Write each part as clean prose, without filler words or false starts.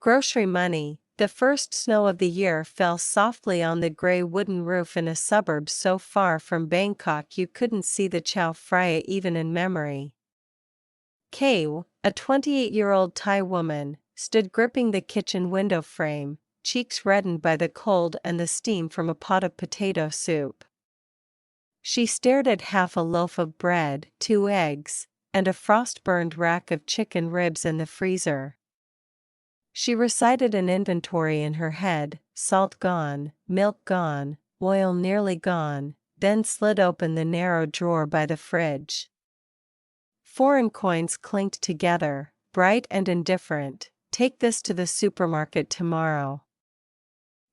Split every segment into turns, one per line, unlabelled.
Grocery money. The first snow of the year fell softly on the gray wooden roof in a suburb so far from Bangkok you couldn't see the Chao Phraya even in memory. Kaew, a 28-year-old Thai woman, stood gripping the kitchen window frame, cheeks reddened by the cold and the steam from a pot of potato soup. She stared at half a loaf of bread, 2 eggs, and a frost-burned rack of chicken ribs in the freezer. She recited an inventory in her head: salt gone, milk gone, oil nearly gone, then slid open the narrow drawer by the fridge. Foreign coins clinked together, bright and indifferent. Take this to the supermarket tomorrow.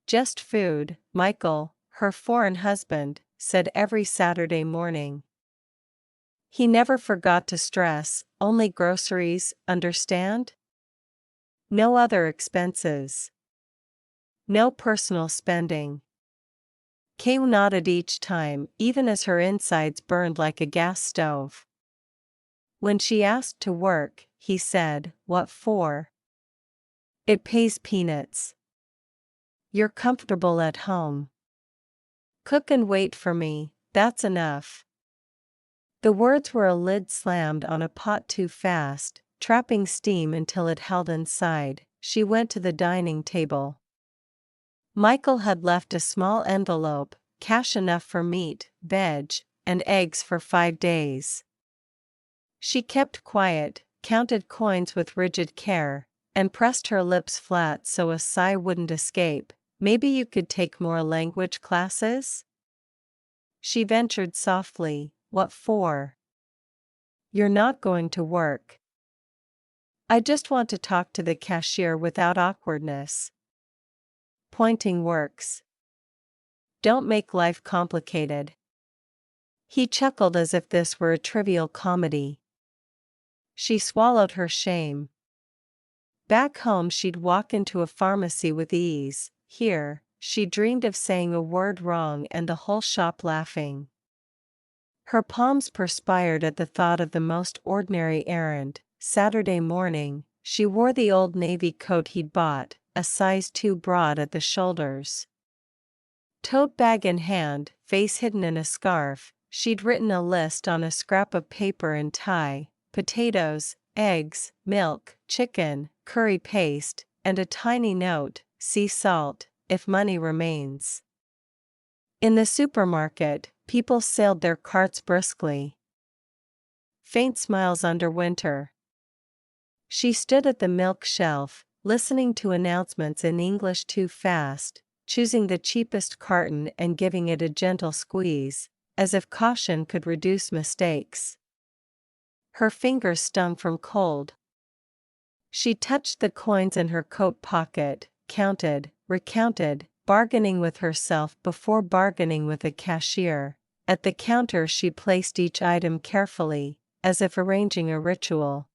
Just food, Michael, her foreign husband, said every Saturday morning. He never forgot to stress, only groceries, understand? No other expenses. No personal spending. Kaew nodded each time, even as her insides burned like a gas stove. When she asked to work, he said, "What for?" "It pays peanuts. You're comfortable at home. Cook and wait for me, that's enough." The words were a lid slammed on a pot too fast, trapping steam until it held inside. She went to the dining table. Michael had left a small envelope, cash enough for meat, veg, and eggs for 5 days. She kept quiet, counted coins with rigid care, and pressed her lips flat so a sigh wouldn't escape. "Maybe you could take more language classes?" She ventured softly. "What for?" "You're not going to work." "I just want to talk to the cashier without awkwardness." Pointing works. Don't make life complicated. He chuckled as if this were a trivial comedy. She swallowed her shame. Back home she'd walk into a pharmacy with ease. Here, she dreamed of saying a word wrong and the whole shop laughing. Her palms perspired at the thought of the most ordinary errand. Saturday morning, she wore the old navy coat he'd bought, a size too broad at the shoulders. Tote bag in hand, face hidden in a scarf, she'd written a list on a scrap of paper in Thai: potatoes, eggs, milk, chicken, curry paste, and a tiny note: sea salt, if money remains. In the supermarket, people sailed their carts briskly. Faint smiles under winter. She stood at the milk shelf, listening to announcements in English too fast, choosing the cheapest carton and giving it a gentle squeeze, as if caution could reduce mistakes. Her fingers stung from cold. She touched the coins in her coat pocket, counted, recounted, bargaining with herself before bargaining with a cashier. At the counter she placed each item carefully, as if arranging a ritual.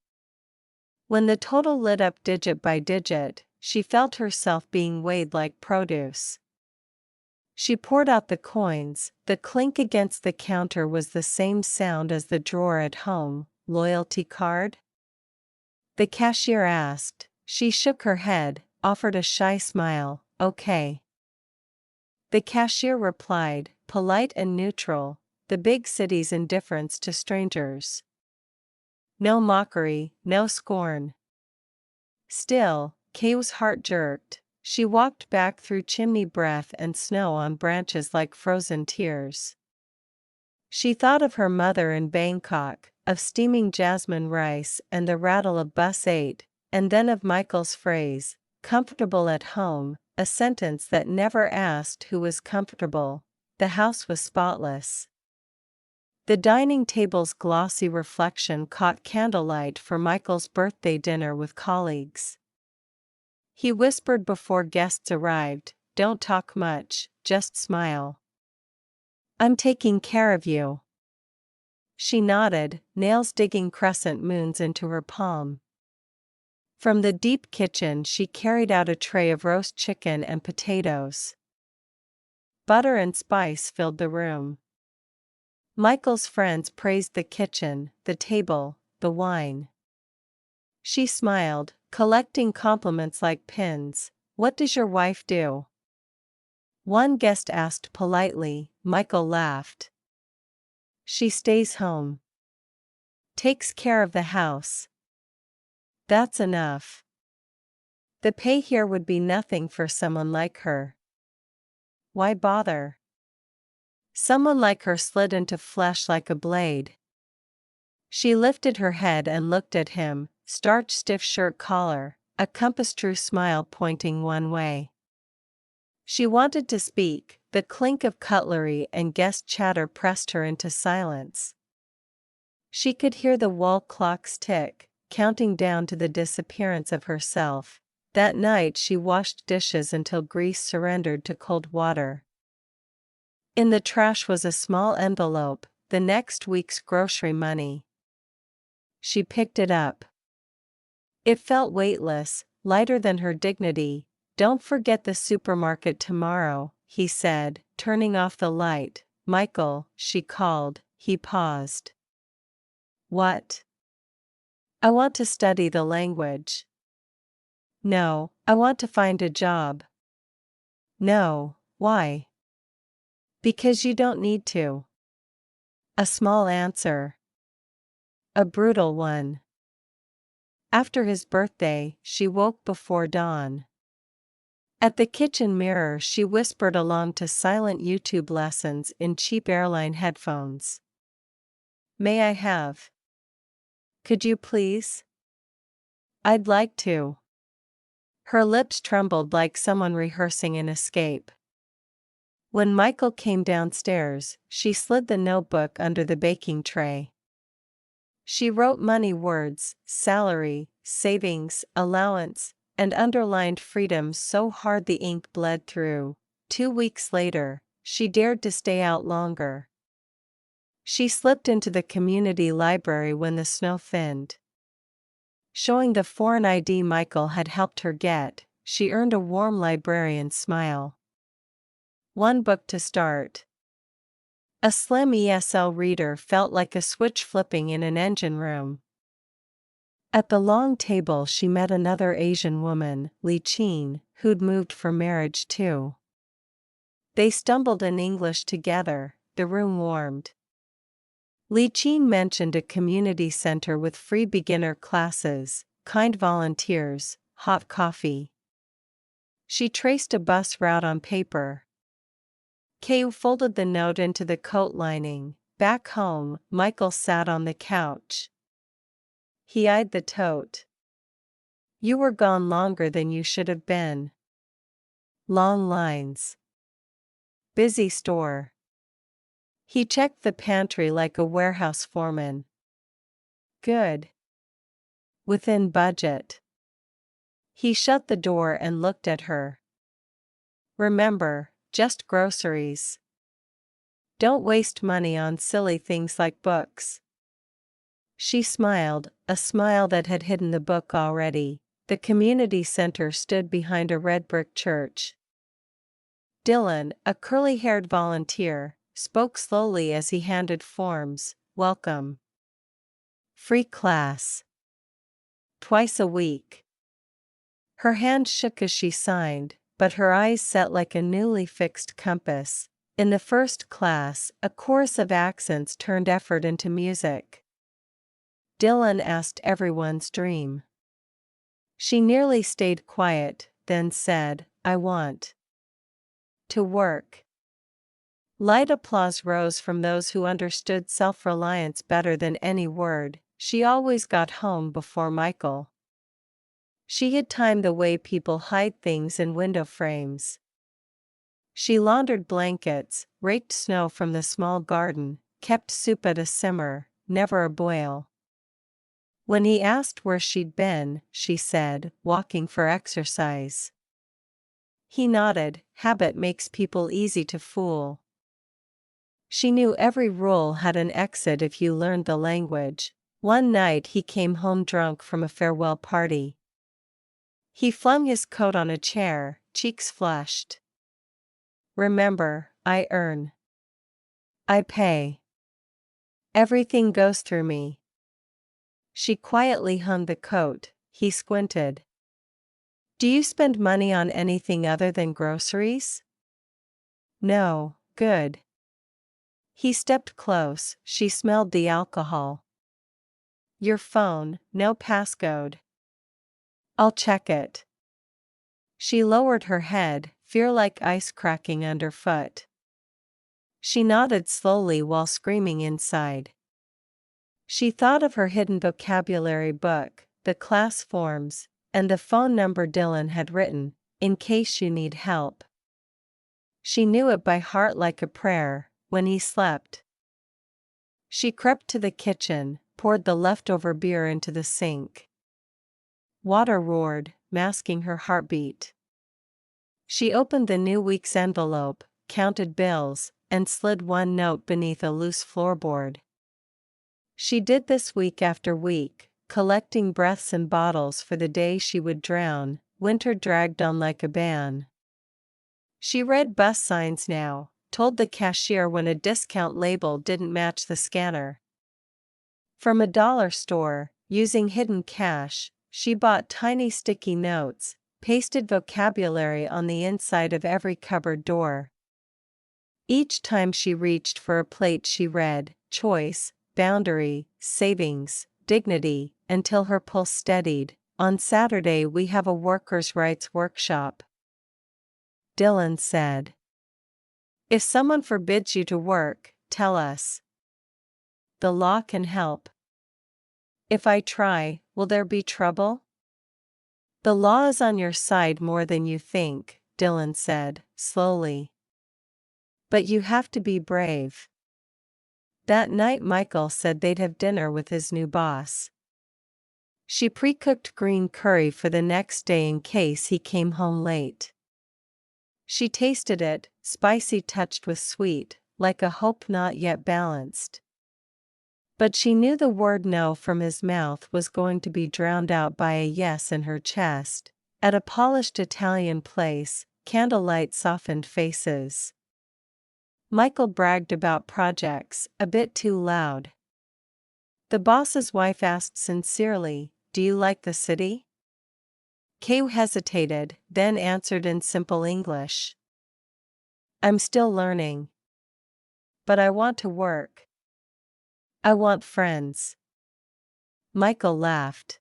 When the total lit up digit by digit, she felt herself being weighed like produce. She poured out the coins. The clink against the counter was the same sound as the drawer at home. "Loyalty card?" the cashier asked. She shook her head, offered a shy smile. "Okay." The cashier replied, polite and neutral, the big city's indifference to strangers. No mockery, no scorn. Still, Kaew's heart jerked. She walked back through chimney breath and snow on branches like frozen tears. She thought of her mother in Bangkok, of steaming jasmine rice and the rattle of bus 8, and then of Michael's phrase, "comfortable at home," a sentence that never asked who was comfortable. The house was spotless. The dining table's glossy reflection caught candlelight for Michael's birthday dinner with colleagues. He whispered before guests arrived, "Don't talk much, just smile. I'm taking care of you." She nodded, nails digging crescent moons into her palm. From the deep kitchen she carried out a tray of roast chicken and potatoes. Butter and spice filled the room. Michael's friends praised the kitchen, the table, the wine. She smiled, Collecting compliments like pins. What does your wife do? One guest asked politely. Michael laughed. She stays home. Takes care of the house. That's enough. The pay here would be nothing for someone like her. Why bother? Someone like her slid into flesh like a blade. She lifted her head and looked at him, starched stiff shirt collar, a compass-true smile pointing one way. She wanted to speak, the clink of cutlery and guest chatter pressed her into silence. She could hear the wall clocks tick, counting down to the disappearance of herself. That night she washed dishes until grease surrendered to cold water. In the trash was a small envelope, the next week's grocery money. She picked it up. It felt weightless, lighter than her dignity. Don't forget the supermarket tomorrow, he said, turning off the light. Michael, she called. He paused. What? I want to study the language. No, I want to find a job. No, why? Because you don't need to. A small answer. A brutal one. After his birthday, she woke before dawn. At the kitchen mirror she whispered along to silent YouTube lessons in cheap airline headphones. May I have? Could you please? I'd like to. Her lips trembled like someone rehearsing an escape. When Michael came downstairs, she slid the notebook under the baking tray. She wrote money words, salary, savings, allowance, and underlined freedom so hard the ink bled through. 2 weeks later, she dared to stay out longer. She slipped into the community library when the snow thinned. Showing the foreign ID Michael had helped her get, she earned a warm librarian's smile. One book to start. A slim ESL reader felt like a switch flipping in an engine room. At the long table she met another Asian woman, Li Qin, who'd moved for marriage too. They stumbled in English together, the room warmed. Li Qin mentioned a community center with free beginner classes, kind volunteers, hot coffee. She traced a bus route on paper. Kaew folded the note into the coat lining. Back home, Michael sat on the couch. He eyed the tote. You were gone longer than you should have been. Long lines. Busy store. He checked the pantry like a warehouse foreman. Good. Within budget. He shut the door and looked at her. Remember, just groceries. Don't waste money on silly things like books. She smiled, a smile that had hidden the book already. The community center stood behind a red brick church. Dylan, a curly-haired volunteer, spoke slowly as he handed forms. Welcome. Free class. Twice a week. Her hand shook as she signed, but her eyes set like a newly fixed compass. In the first class, a chorus of accents turned effort into music. Dylan asked everyone's dream. She nearly stayed quiet, then said, I want to work. Light applause rose from those who understood self-reliance better than any word. She always got home before Michael. She had timed the way people hide things in window frames. She laundered blankets, raked snow from the small garden, kept soup at a simmer, never a boil. When he asked where she'd been, she said, walking for exercise. He nodded. Habit makes people easy to fool. She knew every rule had an exit if you learned the language. One night he came home drunk from a farewell party. He flung his coat on a chair, cheeks flushed. Remember, I earn. I pay. Everything goes through me. She quietly hung the coat, He squinted. Do you spend money on anything other than groceries? No, good. He stepped close, she smelled the alcohol. Your phone, no passcode. I'll check it. She lowered her head, fear like ice cracking underfoot. She nodded slowly while screaming inside. She thought of her hidden vocabulary book, the class forms, and the phone number Dylan had written, in case you need help. She knew it by heart like a prayer, when he slept. She crept to the kitchen, poured the leftover beer into the sink. Water roared, masking her heartbeat. She opened the new week's envelope, counted bills, and slid one note beneath a loose floorboard. She did this week after week, collecting breaths and bottles for the day she would drown. Winter dragged on like a ban. She read bus signs now, told the cashier when a discount label didn't match the scanner. From a dollar store, using hidden cash, she bought tiny sticky notes, pasted vocabulary on the inside of every cupboard door. Each time she reached for a plate she read, choice, boundary, savings, dignity, until her pulse steadied. On Saturday we have a workers' rights workshop. Dylan said. If someone forbids you to work, tell us. The law can help. If I try, will there be trouble? The law is on your side more than you think, Dylan said, slowly. But you have to be brave. That night Michael said they'd have dinner with his new boss. She pre-cooked green curry for the next day in case he came home late. She tasted it, spicy touched with sweet, like a hope not yet balanced. But she knew the word no from his mouth was going to be drowned out by a yes in her chest. At a polished Italian place, candlelight softened faces. Michael bragged about projects, a bit too loud. The boss's wife asked sincerely, "Do you like the city?" Kaew hesitated, then answered in simple English. "I'm still learning. But I want to work. I want friends." Michael laughed.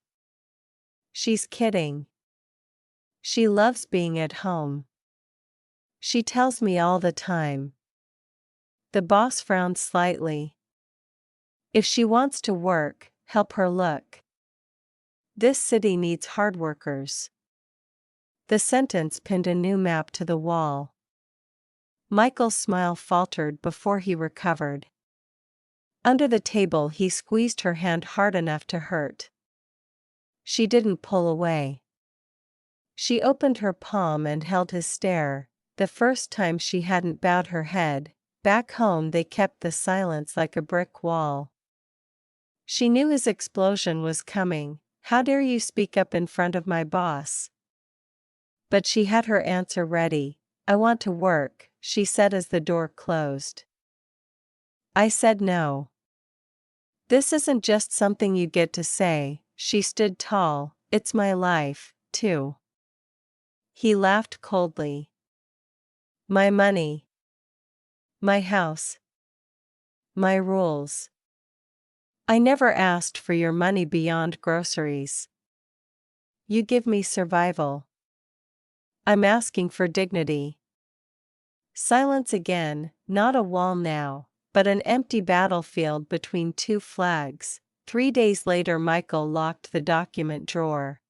She's kidding. She loves being at home. She tells me all the time. The boss frowned slightly. If she wants to work, help her look. This city needs hard workers. The sentence pinned a new map to the wall. Michael's smile faltered before he recovered. Under the table he squeezed her hand hard enough to hurt. She didn't pull away. She opened her palm and held his stare, the first time she hadn't bowed her head. Back home they kept the silence like a brick wall. She knew his explosion was coming. How dare you speak up in front of my boss? But she had her answer ready. I want to work, she said as the door closed. I said no. This isn't just something you get to say. She stood tall. It's my life, too. He laughed coldly. My money. My house. My rules. I never asked for your money beyond groceries. You give me survival. I'm asking for dignity. Silence again, not a wall now, but an empty battlefield between two flags. 3 days later Michael locked the document drawer.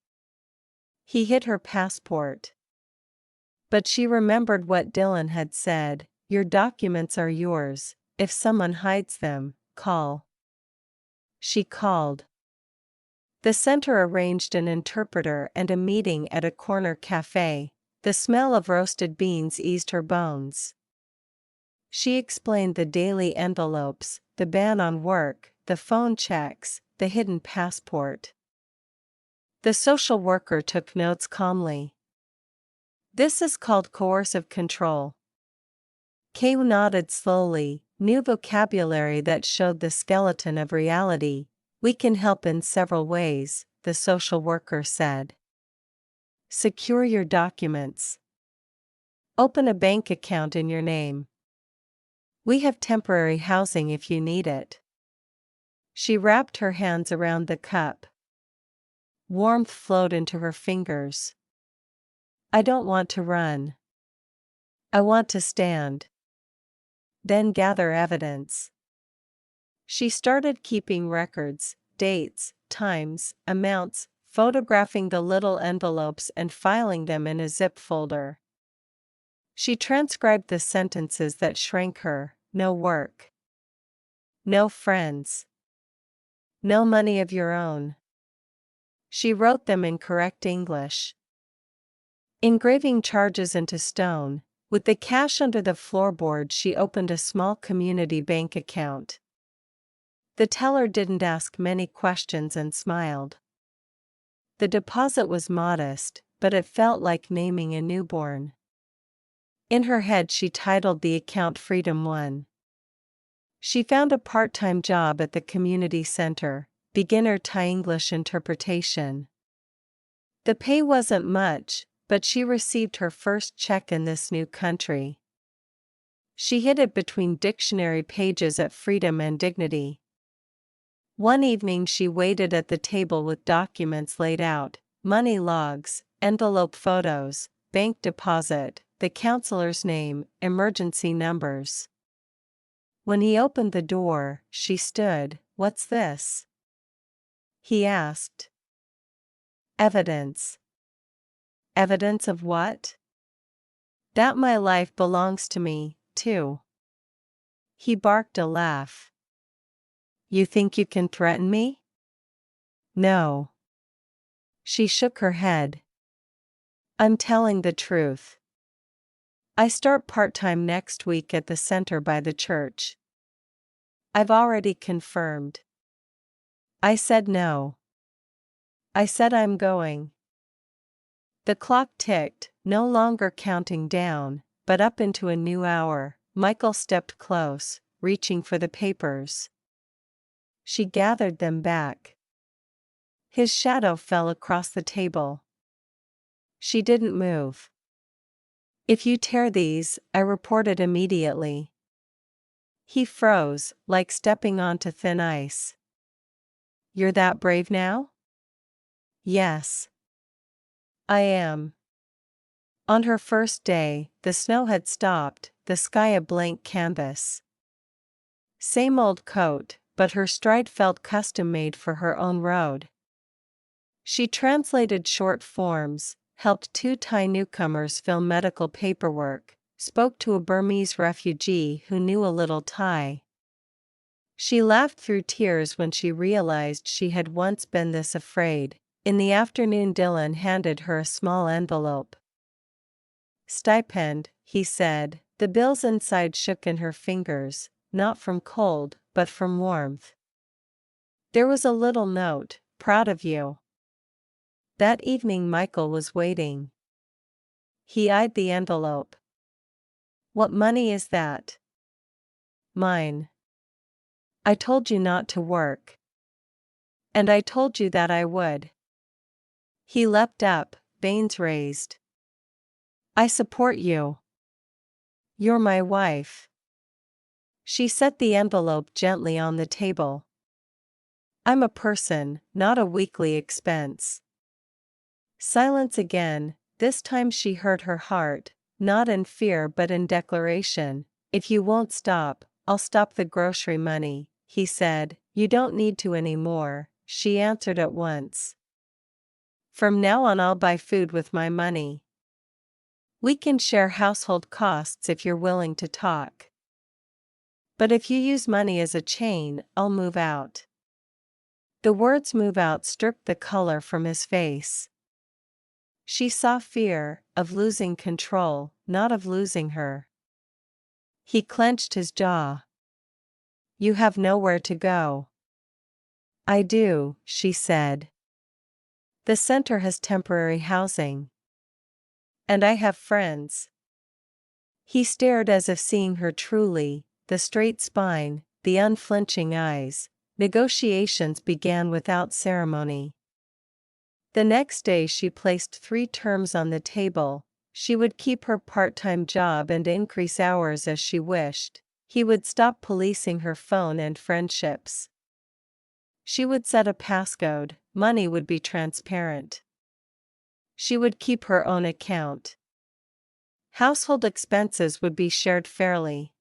He hid her passport. But she remembered what Dylan had said, your documents are yours, if someone hides them, call. She called. The center arranged an interpreter and a meeting at a corner cafe. The smell of roasted beans eased her bones. She explained the daily envelopes, the ban on work, the phone checks, the hidden passport. The social worker took notes calmly. This is called coercive control. Kaew nodded slowly, new vocabulary that showed the skeleton of reality. We can help in several ways. the social worker said. Secure your documents. Open a bank account in your name. We have temporary housing if you need it. She wrapped her hands around the cup. Warmth flowed into her fingers. I don't want to run. I want to stand. Then gather evidence. She started keeping records, dates, times, amounts, photographing the little envelopes and filing them in a zip folder. She transcribed the sentences that shrank her: no work, no friends, no money of your own. She wrote them in correct English. Engraving charges into stone, with the cash under the floorboard, she opened a small community bank account. The teller didn't ask many questions and smiled. The deposit was modest, but it felt like naming a newborn. In her head she titled the account Freedom 1. She found a part-time job at the community center, beginner Thai English interpretation. The pay wasn't much, but she received her first check in this new country. She hid it between dictionary pages at Freedom and Dignity. One evening she waited at the table with documents laid out: money logs, envelope photos, bank deposit, the counselor's name, emergency numbers. When he opened the door, she stood. What's this? He asked. Evidence. Evidence of what? That my life belongs to me, too. He barked a laugh. You think you can threaten me? No. She shook her head. I'm telling the truth. I start part-time next week at the center by the church. I've already confirmed. I said no. I said I'm going. The clock ticked, no longer counting down, but up into a new hour. Michael stepped close, reaching for the papers. She gathered them back. His shadow fell across the table. She didn't move. If you tear these, I report it immediately. He froze, like stepping onto thin ice. You're that brave now? Yes. I am. On her first day, the snow had stopped, the sky a blank canvas. Same old coat, but her stride felt custom-made for her own road. She translated short forms, helped 2 Thai newcomers fill medical paperwork, spoke to a Burmese refugee who knew a little Thai. She laughed through tears when she realized she had once been this afraid. In the afternoon Dylan handed her a small envelope. Stipend, he said. The bills inside shook in her fingers, not from cold, but from warmth. There was a little note: proud of you. That evening Michael was waiting. He eyed the envelope. What money is that? Mine. I told you not to work. And I told you that I would. He leapt up, veins raised. I support you. You're my wife. She set the envelope gently on the table. I'm a person, not a weekly expense. Silence again. This time she heard her heart, not in fear but in declaration. If you won't stop, I'll stop the grocery money, he said. You don't need to anymore, she answered at once. From now on I'll buy food with my money. We can share household costs if you're willing to talk. But if you use money as a chain, I'll move out. The words move out stripped the color from his face. She saw fear, of losing control, not of losing her. He clenched his jaw. You have nowhere to go. I do, she said. The center has temporary housing. And I have friends. He stared as if seeing her truly, the straight spine, the unflinching eyes. Negotiations began without ceremony. The next day she placed 3 terms on the table. She would keep her part-time job and increase hours as she wished. He would stop policing her phone and friendships. She would set a passcode. Money would be transparent. She would keep her own account. Household expenses would be shared fairly.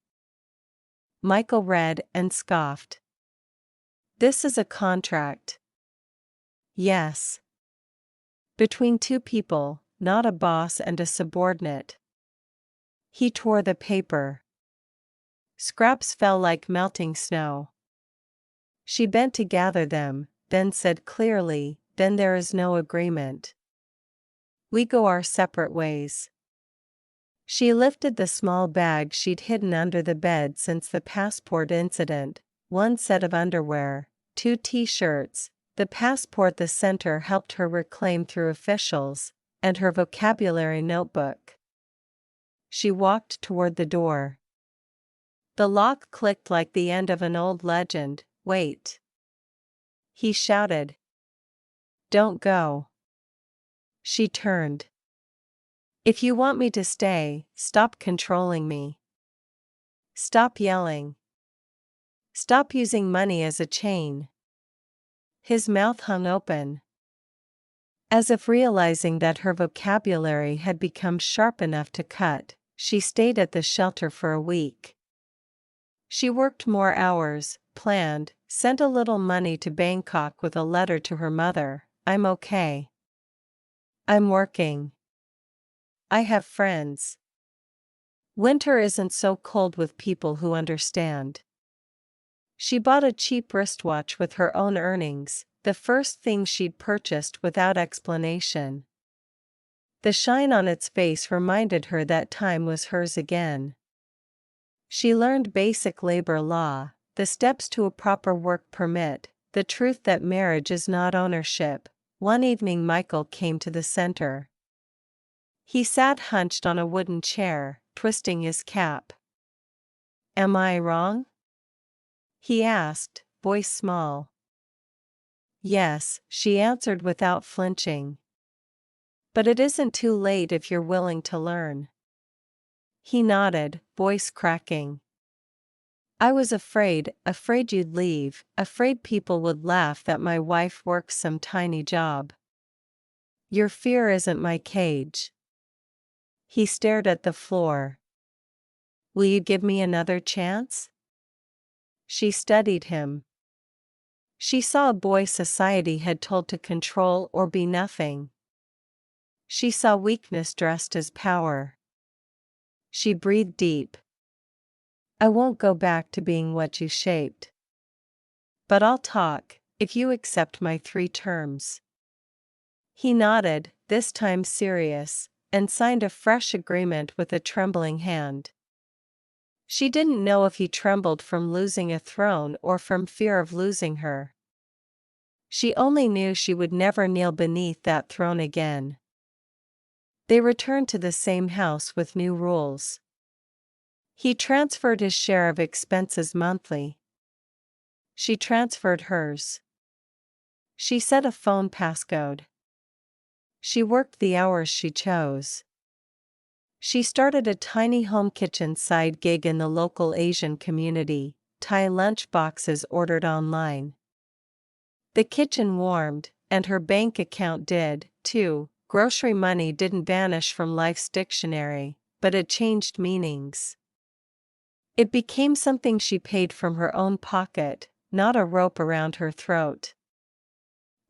Michael read and scoffed. This is a contract. Yes. Between two people, not a boss and a subordinate. He tore the paper. Scraps fell like melting snow. She bent to gather them, then said clearly, "Then there is no agreement. We go our separate ways." She lifted the small bag she'd hidden under the bed since the passport incident, 1 set of underwear, 2 t-shirts, the passport the center helped her reclaim through officials, and her vocabulary notebook. She walked toward the door. The lock clicked like the end of an old legend. "Wait." He shouted. "Don't go." She turned. "If you want me to stay, stop controlling me. Stop yelling. Stop using money as a chain." His mouth hung open. As if realizing that her vocabulary had become sharp enough to cut, she stayed at the shelter for a week. She worked more hours, planned, sent a little money to Bangkok with a letter to her mother. "I'm okay. I'm working. I have friends. Winter isn't so cold with people who understand." She bought a cheap wristwatch with her own earnings, the first thing she'd purchased without explanation. The shine on its face reminded her that time was hers again. She learned basic labor law, the steps to a proper work permit, the truth that marriage is not ownership. One evening Michael came to the center. He sat hunched on a wooden chair, twisting his cap. "Am I wrong?" he asked, voice small. "Yes," she answered without flinching. "But it isn't too late if you're willing to learn." He nodded, voice cracking. "I was afraid you'd leave, afraid people would laugh that my wife works some tiny job." "Your fear isn't my cage." He stared at the floor. "Will you give me another chance?" She studied him. She saw a boy society had told to control or be nothing. She saw weakness dressed as power. She breathed deep. "I won't go back to being what you shaped. But I'll talk, if you accept my 3 terms." He nodded, this time serious, and signed a fresh agreement with a trembling hand. She didn't know if he trembled from losing a throne or from fear of losing her. She only knew she would never kneel beneath that throne again. They returned to the same house with new rules. He transferred his share of expenses monthly. She transferred hers. She set a phone passcode. She worked the hours she chose. She started a tiny home kitchen side gig in the local Asian community, Thai lunch boxes ordered online. The kitchen warmed, and her bank account did, too. Grocery money didn't vanish from life's dictionary, but it changed meanings. It became something she paid from her own pocket, not a rope around her throat.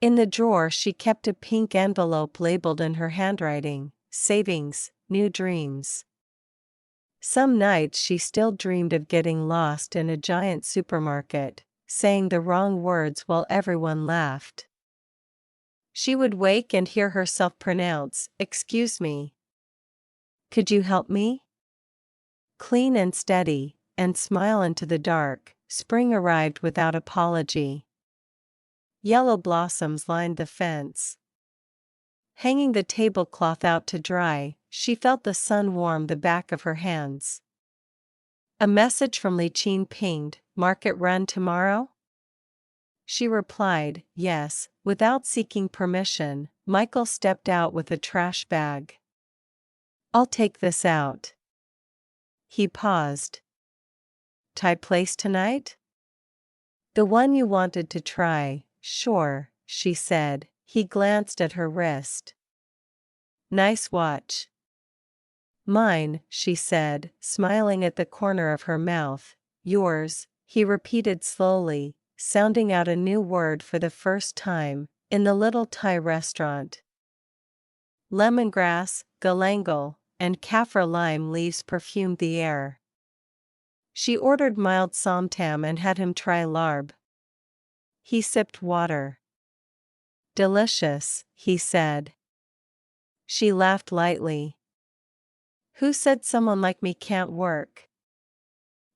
In the drawer she kept a pink envelope labeled in her handwriting, "Savings, New Dreams." Some nights she still dreamed of getting lost in a giant supermarket, saying the wrong words while everyone laughed. She would wake and hear herself pronounce, "Excuse me. Could you help me?" Clean and steady, and smile into the dark, spring arrived without apology. Yellow blossoms lined the fence. Hanging the tablecloth out to dry, she felt the sun warm the back of her hands. A message from Lichin pinged, "Market run tomorrow?" She replied, "Yes," without seeking permission, Michael stepped out with a trash bag. "I'll take this out." He paused. "Thai place tonight?" "The one you wanted to try, sure," she said. He glanced at her wrist. "Nice watch." "Mine," she said, smiling at the corner of her mouth. "Yours," he repeated slowly, sounding out a new word for the first time, in the little Thai restaurant. Lemongrass, galangal, and kaffir lime leaves perfumed the air. She ordered mild somtam and had him try larb. He sipped water. "Delicious," he said. She laughed lightly. "Who said someone like me can't work?"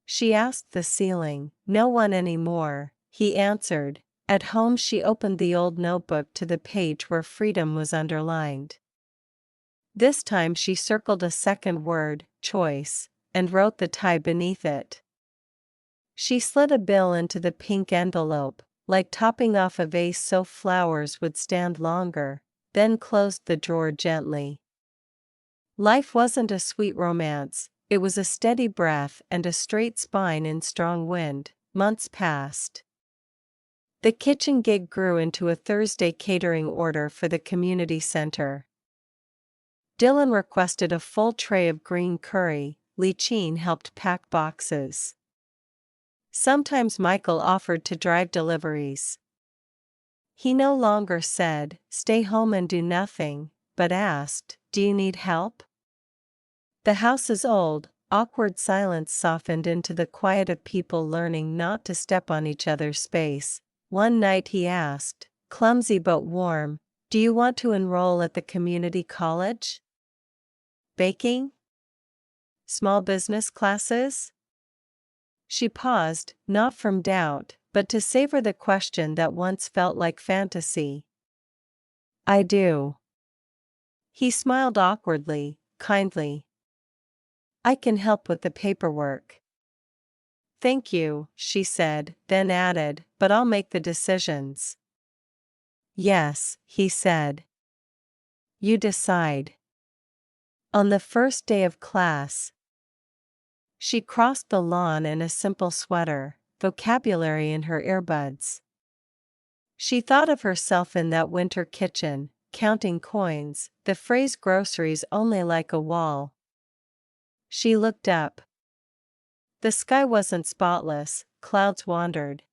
She asked the ceiling. "No one anymore," he answered. At home she opened the old notebook to the page where freedom was underlined. This time she circled a second word, choice, and wrote the Thai beneath it. She slid a bill into the pink envelope, like topping off a vase so flowers would stand longer, then closed the drawer gently. Life wasn't a sweet romance, it was a steady breath and a straight spine in strong wind. Months passed. The kitchen gig grew into a Thursday catering order for the community center. Dylan requested a full tray of green curry, Lee-Chin helped pack boxes. Sometimes Michael offered to drive deliveries. He no longer said, "Stay home and do nothing," but asked, "Do you need help?" The house is old. Awkward silence softened into the quiet of people learning not to step on each other's space. One night he asked, clumsy but warm, "Do you want to enroll at the community college? Baking? Small business classes?" She paused, not from doubt, but to savor the question that once felt like fantasy. "I do." He smiled awkwardly, kindly. "I can help with the paperwork." "Thank you," she said, then added, "but I'll make the decisions." "Yes," he said. "You decide." On the first day of class, she crossed the lawn in a simple sweater, vocabulary in her earbuds. She thought of herself in that winter kitchen, counting coins, the phrase "groceries only like a wall." She looked up. The sky wasn't spotless, clouds wandered.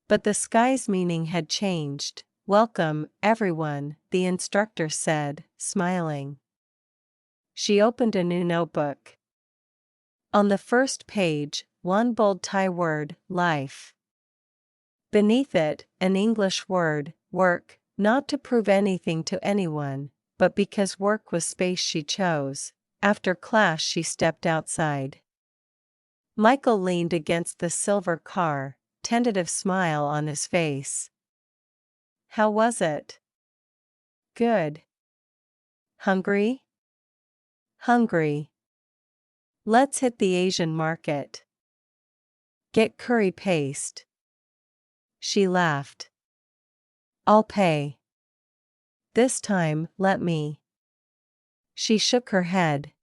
But the sky's meaning had changed. "Welcome, everyone," the instructor said, smiling. She opened a new notebook. On the first page, one bold Thai word, life. Beneath it, an English word, work, not to prove anything to anyone, but because work was space she chose. After class she stepped outside. Michael leaned against the silver car, tentative smile on his face. "How was it?" "Good." "Hungry?" "Hungry." "Let's hit the Asian market." "Get curry paste." She laughed. "I'll pay. This time, let me." She shook her head.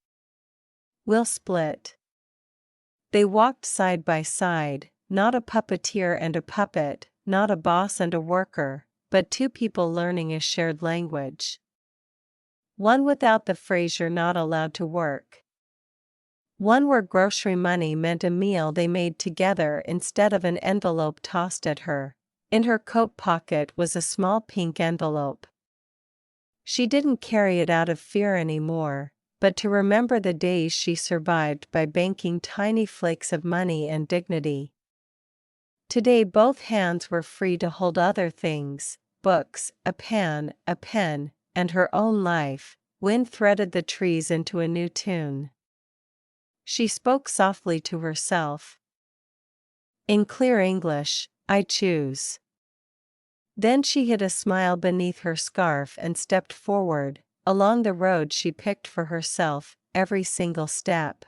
"We'll split." They walked side by side, not a puppeteer and a puppet, not a boss and a worker, but two people learning a shared language. One without the phrase "you're not allowed to work." One where grocery money meant a meal they made together instead of an envelope tossed at her. In her coat pocket was a small pink envelope. She didn't carry it out of fear anymore, but to remember the days she survived by banking tiny flakes of money and dignity. Today both hands were free to hold other things, books, a pen, and her own life. Wind threaded the trees into a new tune. She spoke softly to herself. In clear English, "I choose." Then she hid a smile beneath her scarf and stepped forward. Along the road she picked for herself, every single step.